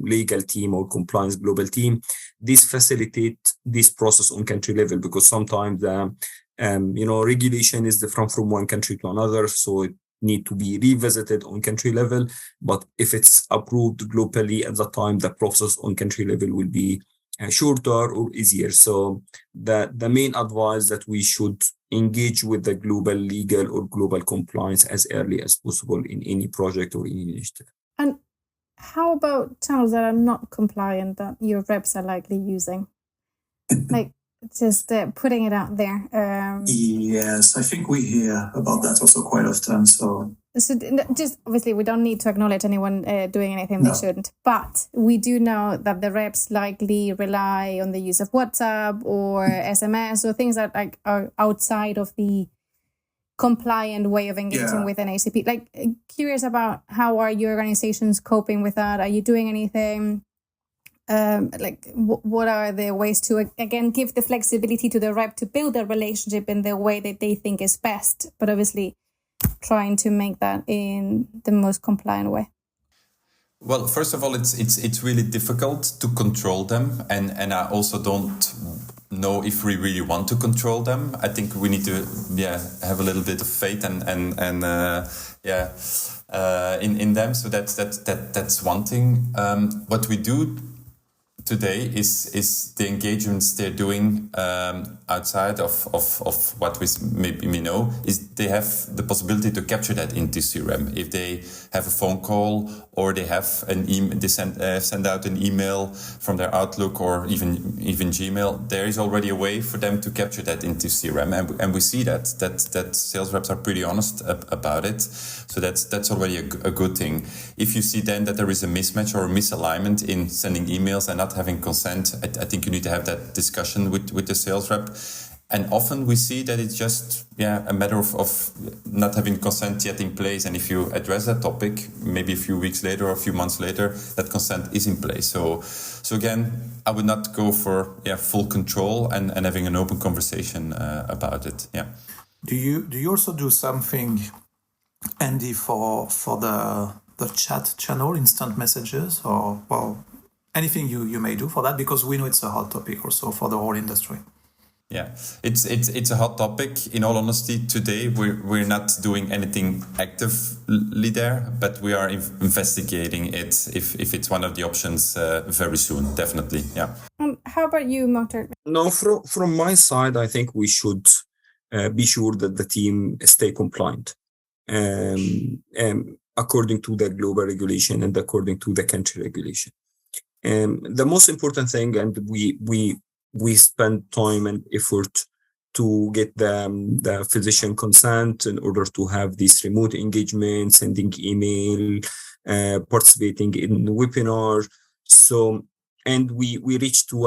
D: legal team or compliance global team. This facilitate this process on country level, because sometimes the regulation is different from one country to another, so it need to be revisited on country level. But if it's approved globally at the time, the process on country level will be shorter or easier. So the main advice that we should engage with the global legal or global compliance as early as possible in any project or any initiative.
B: And how about channels that are not compliant that your reps are likely using? Like, just putting it out there.
C: Yes, I think we hear about that also quite often. So
B: just obviously, we don't need to acknowledge anyone doing anything they shouldn't. But we do know that the reps likely rely on the use of WhatsApp or SMS or things that are outside of the compliant way of engaging with an ACP. Like, curious about how are your organizations coping with that? Are you doing anything? What are the ways to, again, give the flexibility to the rep to build a relationship in the way that they think is best, but obviously trying to make that in the most compliant way?
E: Well, first of all, it's really difficult to control them, and I also don't know if we really want to control them. I think we need to have a little bit of faith in them. So that's one thing. What we do today is the engagements they're doing outside of what we maybe know, is they have the possibility to capture that into CRM. If they have a phone call or they have an email, they send out an email from their Outlook or even Gmail, there is already a way for them to capture that into CRM, and we see that sales reps are pretty honest about it. So that's already a good thing. If you see then that there is a mismatch or a misalignment in sending emails and not having consent, I think you need to have that discussion with the sales rep. And often we see that it's just a matter of not having consent yet in place. And if you address that topic, maybe a few weeks later or a few months later, that consent is in place. So again, I would not go for full control and having an open conversation about it. Yeah.
C: Do you also do something, Andy, for the chat channel, instant messages, or anything you may do for that? Because we know it's a hot topic also for the whole industry.
E: Yeah, it's a hot topic. In all honesty, today we're not doing anything actively there, but we are investigating it if it's one of the options very soon. Definitely, yeah.
B: How about you, Mokhtar?
D: No, from my side, I think we should be sure that the team stay compliant, according to the global regulation and according to the country regulation. The most important thing, and we spend time and effort to get the physician consent in order to have this remote engagement, sending email, participating in webinar. So, and we reached to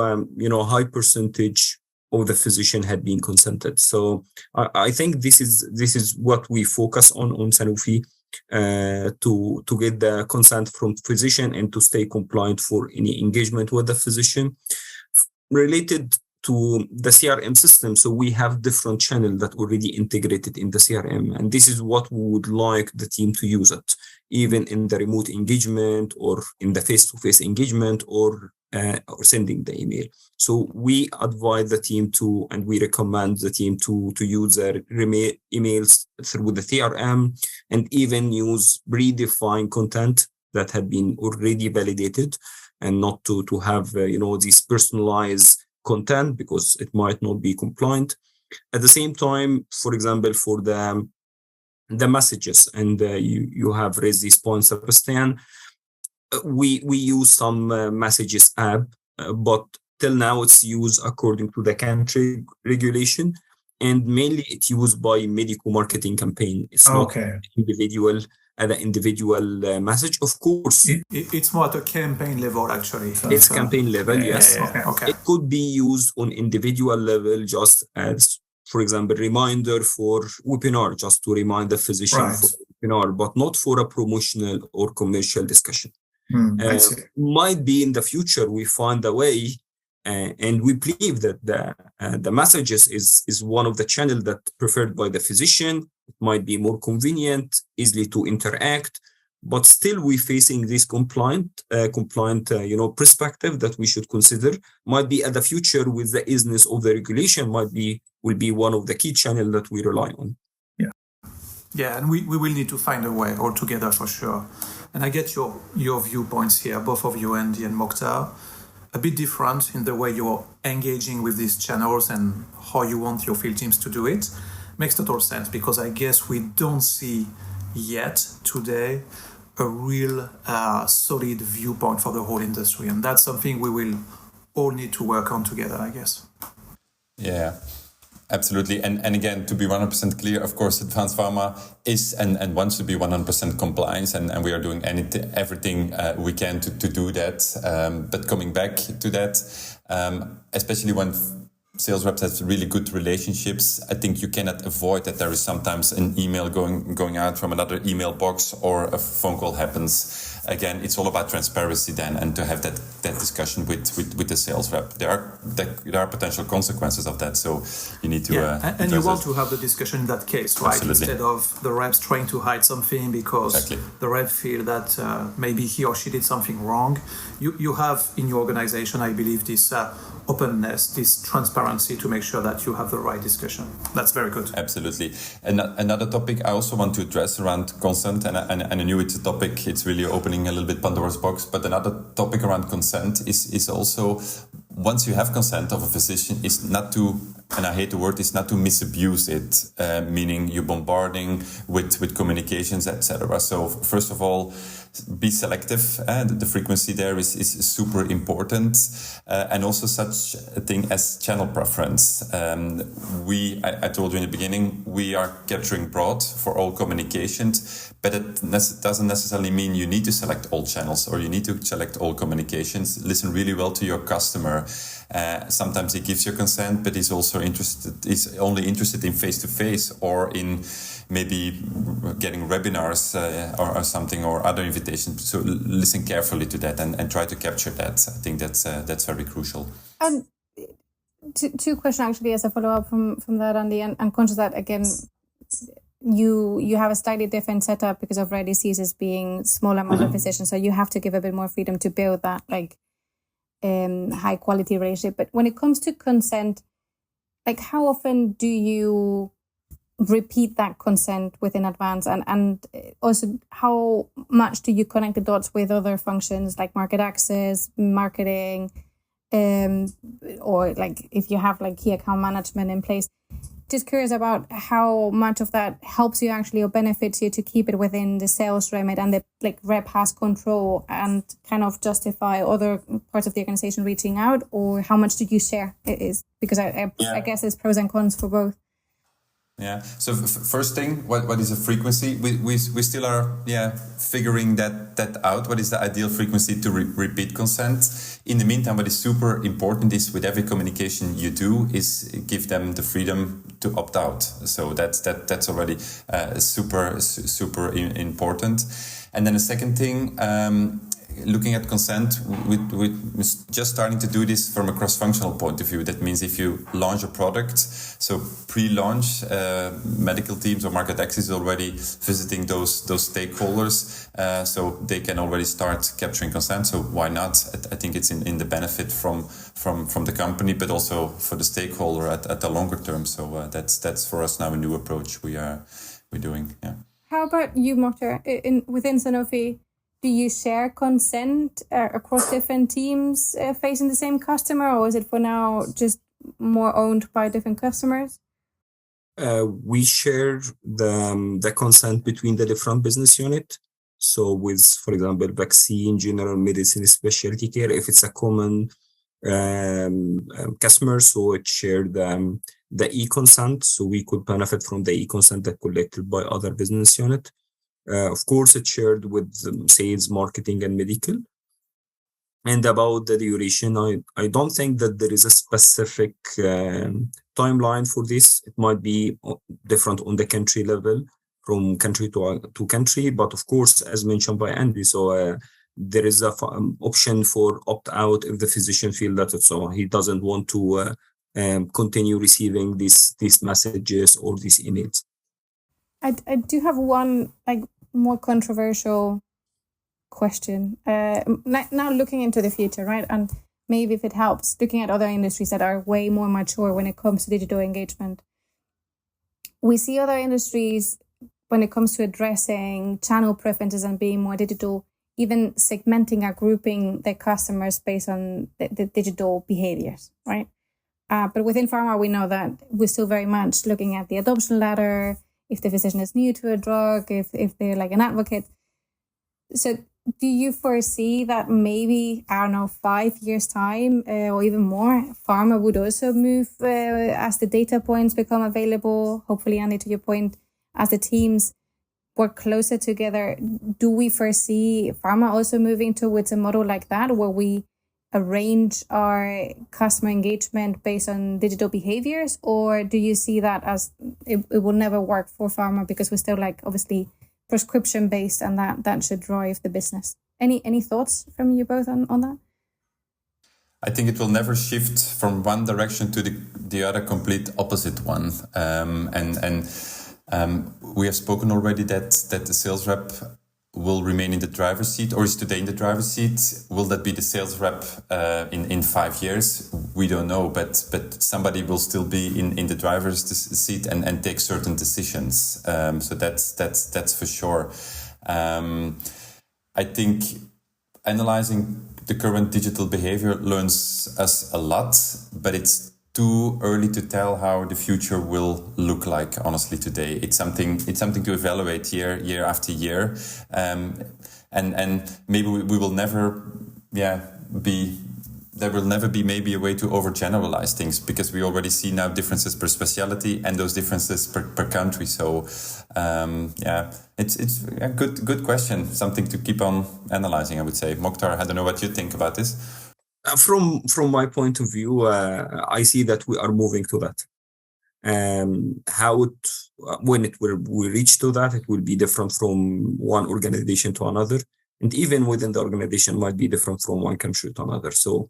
D: high percentage of the physician had been consented. So I think this is what we focus on Sanofi, to get the consent from physician and to stay compliant for any engagement with the physician. Related to the CRM system, so we have different channels that already integrated in the CRM, and this is what we would like the team to use it, even in the remote engagement or in the face-to-face engagement or sending the email. So we advise the team to, and we recommend the team to use their emails through the CRM, and even use predefined content that had been already validated, and not to have these personalized content, because it might not be compliant. At the same time, for example, for the messages, and you have raised these points, Sebastian, we use some messages app, but till now it's used according to the country regulation, and mainly it's used by medical marketing campaign. It's not individual. The individual message, of course.
C: It's more at a campaign level, actually.
D: It's campaign level, yes.
C: Okay.
D: It could be used on individual level, just as, for example, reminder for webinar, just to remind the physician for webinar, but not for a promotional or commercial discussion. Might be in the future we find a way, and we believe that the messages is one of the channels that preferred by the physician. It might be more convenient, easily to interact, but still we're facing this compliant perspective that we should consider. Might be at the future with the easiness of the regulation, will be one of the key channels that we rely on.
C: Yeah, and we will need to find a way altogether for sure. And I get your viewpoints here, both of you, Andy and Mokhtar. A bit different in the way you're engaging with these channels and how you want your field teams to do it. Makes total sense, because I guess we don't see yet today a real solid viewpoint for the whole industry. And that's something we will all need to work on together, I guess.
E: Yeah, absolutely. And again, to be 100% clear, of course, ADVANZ Pharma is and wants to be 100% compliance, and we are doing everything we can to do that. But coming back to that, especially when sales reps have really good relationships, I think you cannot avoid that there is sometimes an email going out from another email box, or a phone call happens. Again, it's all about transparency then, and to have that discussion with the sales rep. There are potential consequences of that, so you need to
C: and you want to have the discussion in that case, right?
E: Absolutely.
C: Instead of the reps trying to hide something because the rep feel that maybe he or she did something wrong. You have in your organization, I believe, this openness, this transparency to make sure that you have the right discussion. That's very good.
E: Absolutely. And another topic I also want to address around consent, and I knew it's a topic, it's really opening a little bit Pandora's box, but another topic around consent is also, once you have consent of a physician, is not to, and I hate the word, is not to misabuse it, meaning you're bombarding with communications, etc. So first of all, be selective, and the frequency there is super important, and also such a thing as channel preference. I told you in the beginning, we are capturing broad for all communications, but it doesn't necessarily mean you need to select all channels or you need to select all communications. Listen really well to your customer Sometimes he gives your consent, but is only interested in face-to-face or in maybe getting webinars or something or other invitations. So listen carefully to that and try to capture that. I think that's very crucial.
B: And two questions actually as a follow-up from that, Andy, and I'm conscious that again you have a slightly different setup because of rare diseases being smaller amount of physicians, so you have to give a bit more freedom to build that high quality relationship. But when it comes to consent, how often do you repeat that consent within ADVANZ, and also how much do you connect the dots with other functions like market access, marketing, or if you have key account management in place? Just curious about how much of that helps you actually or benefits you to keep it within the sales remit, and the rep has control and kind of justify other parts of the organization reaching out, or how much do you share? It is because I guess there's pros and cons for both.
E: Yeah. So first thing, what is a frequency? We still are figuring that out. What is the ideal frequency to repeat consent? In the meantime, what is super important is with every communication you do is give them the freedom to opt out. So that's already super important. And then the second thing. Looking at consent, we're just starting to do this from a cross-functional point of view. That means if you launch a product, so pre-launch, medical teams or market access is already visiting those stakeholders, so they can already start capturing consent. So why not? I think it's in the benefit from the company, but also for the stakeholder at the longer term. So that's for us now a new approach we're doing. Yeah.
B: How about you, Mokhtar? Within Sanofi, do you share consent across different teams facing the same customer, or is it for now just more owned by different customers?
D: We share the consent between the different business units. So with, for example, vaccine, general medicine, specialty care, if it's a common customer, so it shared the e-consent, so we could benefit from the e-consent that collected by other business unit. Of course, it's shared with sales, marketing, and medical. And about the duration, I don't think that there is a specific timeline for this. It might be different on the country level, from country to country. But of course, as mentioned by Andy, so there is a option for opt-out if the physician feels that so he doesn't want to continue receiving these messages or these emails.
B: I do have one more controversial question. Now looking into the future, right? And maybe if it helps, looking at other industries that are way more mature when it comes to digital engagement. We see other industries when it comes to addressing channel preferences and being more digital, even segmenting or grouping their customers based on the digital behaviors, right? But within pharma, we know that we're still very much looking at the adoption ladder, if the physician is new to a drug, if they're an advocate. So do you foresee that maybe, 5 years' time or even more, pharma would also move as the data points become available? Hopefully, Andy, to your point, as the teams work closer together, do we foresee pharma also moving towards a model like that, where we arrange our customer engagement based on digital behaviors? Or do you see that as it will never work for pharma because we're still obviously prescription based, and that should drive the business? Any thoughts from you both on that?
E: I think it will never shift from one direction to the other complete opposite one. And we have spoken already that the sales rep will remain in the driver's seat, or is today in the driver's seat. Will that be the sales rep in 5 years? We don't know, but somebody will still be in the driver's seat and take certain decisions. So that's for sure. I think analyzing the current digital behavior learns us a lot, but it's too early to tell how the future will look like, honestly, today. It's something to evaluate year after year. And maybe we will never there will never be maybe a way to overgeneralize things, because we already see now differences per specialty and those differences per country. So it's a good question, something to keep on analyzing, I would say. Mokhtar, I don't know what you think about this.
D: From my point of view, I see that we are moving to that. When we reach to that, it will be different from one organization to another, and even within the organization might be different from one country to another. So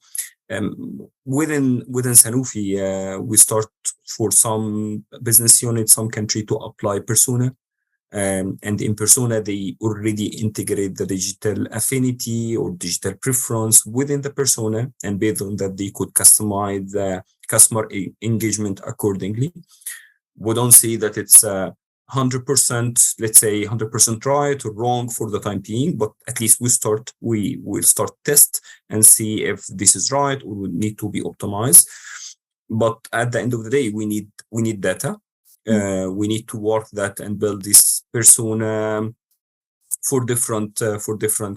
D: within Sanofi, we start for some business unit, some country to apply persona. And in persona, they already integrate the digital affinity or digital preference within the persona, and based on that, they could customize the customer engagement accordingly. We don't say that it's 100%, let's say 100% right or wrong for the time being, but at least we will start test and see if this is right or we need to be optimized. But at the end of the day, we need data. We need to work that and build this persona for different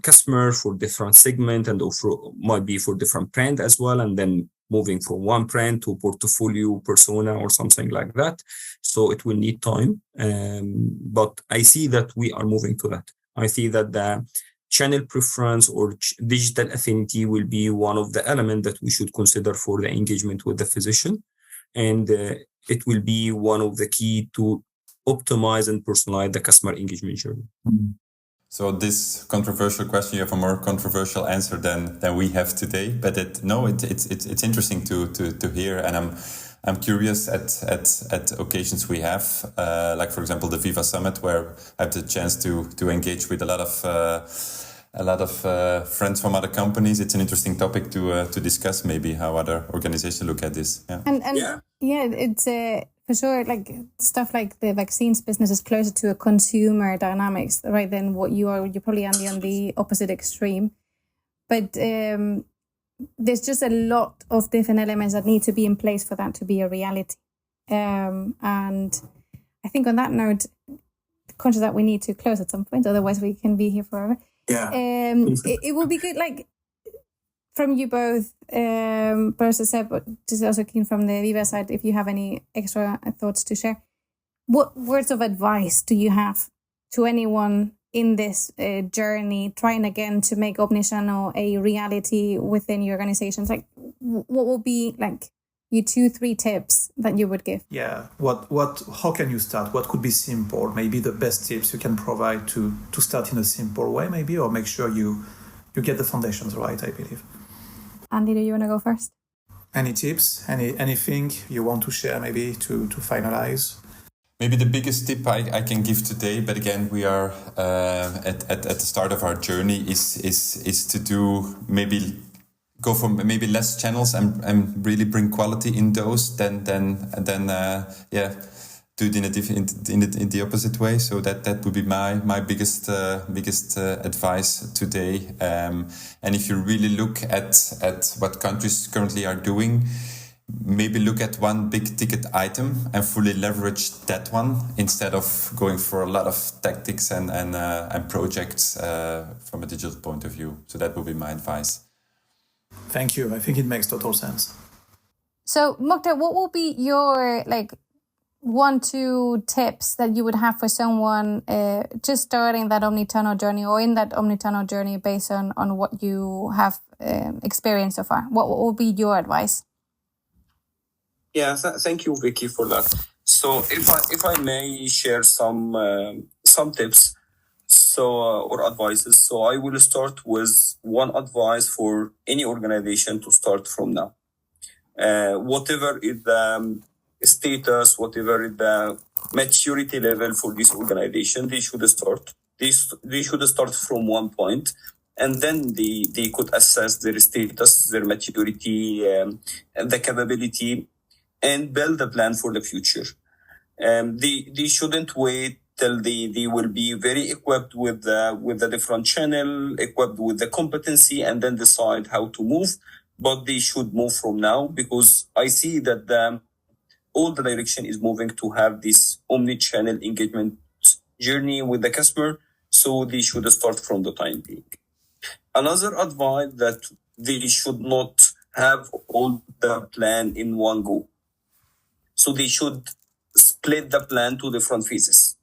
D: customer, for different segment, and also might be for different brand as well. And then moving from one brand to portfolio persona or something like that. So it will need time. But I see that we are moving to that. I see that the channel preference or digital affinity will be one of the elements that we should consider for the engagement with the physician. And it will be one of the key to optimize and personalize the customer engagement journey.
E: So this controversial question, you have a more controversial answer than we have today. But it's interesting to hear, and I'm curious at occasions we have, like for example the Viva Summit, where I have the chance to engage with a lot of friends from other companies. It's an interesting topic to discuss, maybe how other organizations look at this. Yeah.
B: And it's for sure, like stuff like the vaccines business is closer to a consumer dynamics, right, than what you're probably on the opposite extreme. But there's just a lot of different elements that need to be in place for that to be a reality. And I think on that note, conscious that we need to close at some point, otherwise we can be here forever.
C: Yeah.
B: It will be good, like, from you both, Boris and Seb, but just also keen from the Viva side, if you have any extra thoughts to share. What words of advice do you have to anyone in this journey, trying again to make Omnichannel a reality within your organizations? Like, what will be like your 2-3 tips that you would give?
C: Yeah. How can you start? What could be simple? Maybe the best tips you can provide to start in a simple way, maybe, or make sure you get the foundations right, I believe.
B: Andy, do you want to go first?
C: Any tips? Anything you want to share, maybe to finalize?
E: Maybe the biggest tip I can give today, but again, we are at the start of our journey, is to do go for maybe less channels and really bring quality in those than do it in the opposite way. So that would be my biggest advice today. And if you really look at what countries currently are doing, maybe look at one big ticket item and fully leverage that one instead of going for a lot of tactics and projects from a digital point of view. So that would be my advice.
C: Thank you. I think it makes total sense.
B: So, Mukhtar, what will be your 1-2 tips that you would have for someone just starting that omnichannel journey, or in that omnichannel journey, based on what you have experienced so far? What will be your advice?
D: Yeah, thank you, Vicky, for that. So if I may share some tips, or advices. So I will start with one advice for any organization to start from now. Whatever is the status, whatever is the maturity level for this organization, they should start. They should start from one point, and then they could assess their status, their maturity, the capability, and build a plan for the future. They shouldn't wait till they will be very equipped with the different channel, equipped with the competency, and then decide how to move. But they should move from now, because I see that all the direction is moving to have this omni-channel engagement journey with the customer. So they should start from the time being. Another advice that they should not have all the plan in one go. So they should split the plan to different phases.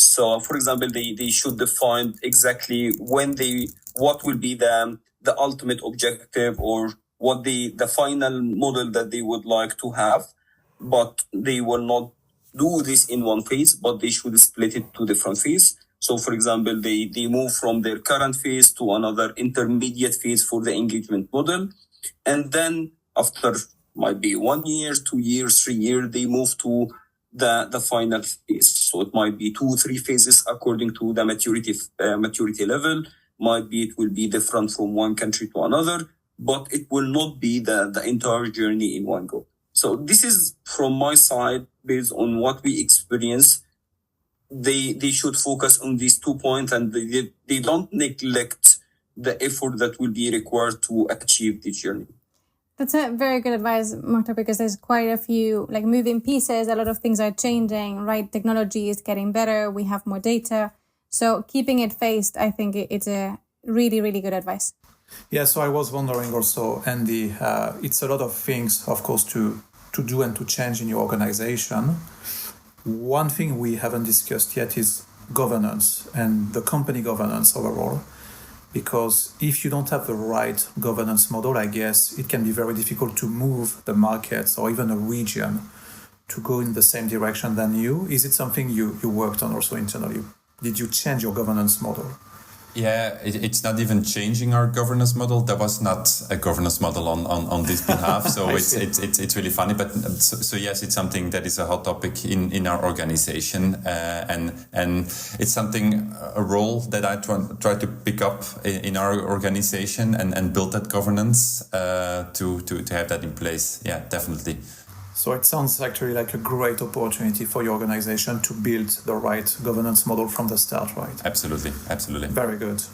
D: So, for example, they should define exactly what will be the ultimate objective, or
F: what the final model that they would like to have, but they will not do this in one phase, but they should split it to different phases. So, for example, they move from their current phase to another intermediate phase for the engagement model. And then after might be 1 year, 2 years, 3 years, they move to the final phase. So it might be 2, 3 phases according to the maturity level. Might be it will be different from one country to another, but it will not be the entire journey in one go. So this is from my side, based on what we experience. They should focus on these 2 points, and they don't neglect the effort that will be required to achieve the journey.
B: That's a very good advice, Mokhtar, because there's quite a few moving pieces. A lot of things are changing, right? Technology is getting better. We have more data. So keeping it phased, I think it's a really, really good advice.
C: Yeah, so I was wondering also, Andy, it's a lot of things, of course, to do and to change in your organization. One thing we haven't discussed yet is governance and the company governance overall. Because if you don't have the right governance model, I guess it can be very difficult to move the markets or even a region to go in the same direction than you. Is it something you worked on also internally? Did you change your governance model?
E: Yeah, it's not even changing our governance model. There was not a governance model on this behalf, so it's really funny. But so yes, it's something that is a hot topic in our organization, and it's something, a role that I try to pick up in our organization and build that governance to have that in place. Yeah, definitely.
C: So it sounds actually like a great opportunity for your organization to build the right governance model from the start, right?
E: Absolutely.
C: Very good.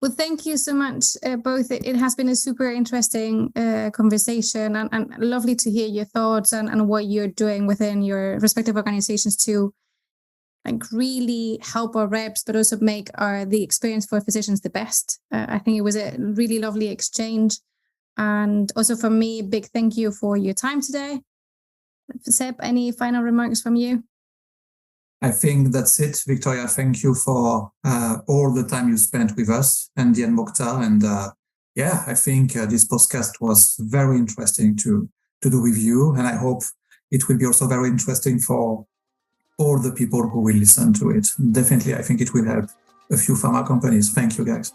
B: Well, thank you so much, both. It has been a super interesting conversation and lovely to hear your thoughts and what you're doing within your respective organizations to really help our reps, but also make the experience for physicians the best. I think it was a really lovely exchange. And also from me, big thank you for your time today. Seb, any final remarks from you?
G: I think that's it, Victoria. Thank you for all the time you spent with us, Andy and Mokhtar. And I think this podcast was very interesting to do with you. And I hope it will be also very interesting for all the people who will listen to it. Definitely, I think it will help a few pharma companies. Thank you, guys.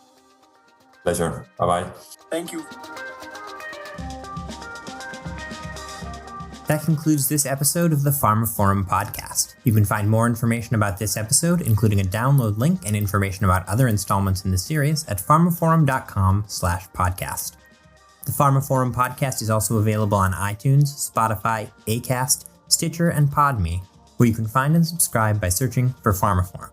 E: Pleasure. Bye-bye.
F: Thank you.
A: That concludes this episode of the Pharma Forum podcast. You can find more information about this episode, including a download link and information about other installments in the series at pharmaforum.com/podcast. The Pharma Forum podcast is also available on iTunes, Spotify, Acast, Stitcher, and Podme, where you can find and subscribe by searching for Pharma Forum.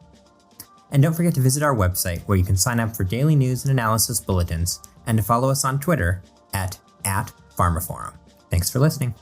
A: And don't forget to visit our website, where you can sign up for daily news and analysis bulletins, and to follow us on Twitter at PharmaForum. Thanks for listening.